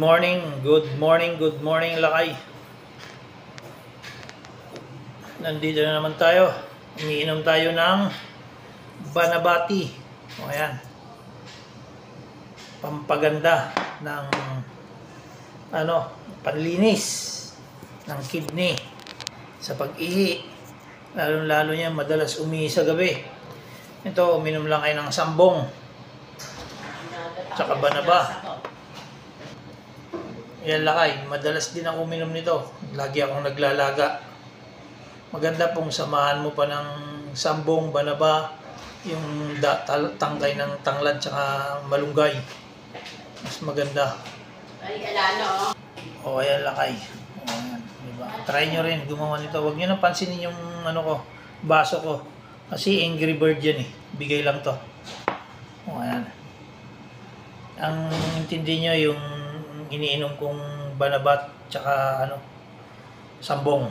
Good morning lakay. Nandito na naman tayo. Umiinom tayo ng Banabati. O ayan. Pampaganda ng panlinis ng kidney sa pag-ihi. Lalo niya madalas umihi sa gabi. Ito, uminom lang kayo ng sambong. Tsaka Banaba. Yan lakay, madalas din ako uminom nito. Lagi akong naglalaga. Maganda pong samahan mo pa ng sambong, Banaba, yung tangkay ng tanglad tsaka malunggay. Mas maganda. Ay, alano. O ayan lakay. O, ayan, diba? Try nyo rin gumawa nito. Huwag nyo nang pansinin yung baso ko. Kasi Angry Bird yan eh. Bigay lang to. O ayan. Ang intindi nyo yung iniinom kong Banabat tsaka sambong.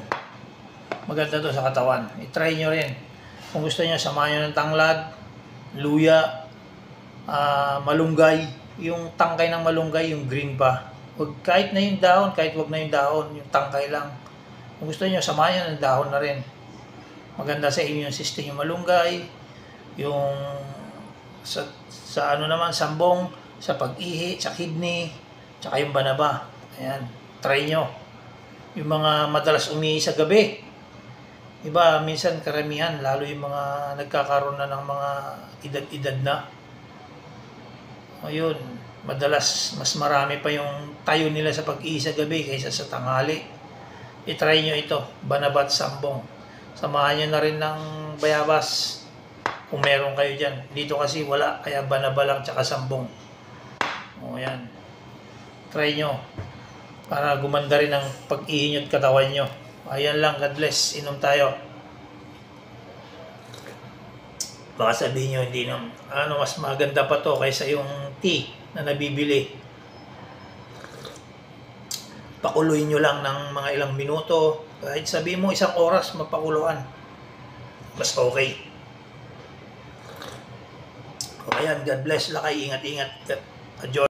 Maganda to sa katawan. I-try nyo rin. Kung gusto nyo, samahan nyo ng tanglad, luya, malunggay. Yung tangkay ng malunggay, yung green pa. Kahit na yung dahon, kahit wag na yung dahon, yung tangkay lang. Kung gusto nyo, samahan nyo ng dahon na rin. Maganda sa immune system yung malunggay, yung sa naman, sambong, sa pag-ihi, sa kidney, tsaka yung Banaba. Ayan, try nyo. Yung mga madalas umihi sa gabi. Iba, minsan karamihan, lalo yung mga nagkakaroon na ng mga edad-edad na. Ayun, madalas mas marami pa yung tayo nila sa pag-ihi sa gabi kaysa sa tanghali. I-try nyo ito, Banaba at sambong. Samahan nyo na rin ng bayabas kung meron kayo dyan. Dito kasi wala, kaya Banaba lang tsaka sambong. O yan. Try nyo para gumanda rin ang pag-ihi nyo at katawan nyo. Ayan lang, God bless. Inom tayo. Baka sabihin nyo, hindi mas maganda pa to kaysa yung tea na nabibili. Pakuluin nyo lang ng mga ilang minuto. Kahit sabihin mo 1 oras mapakuluan. Mas okay. O ayan, God bless. Lakay, ingat-ingat. Adyo.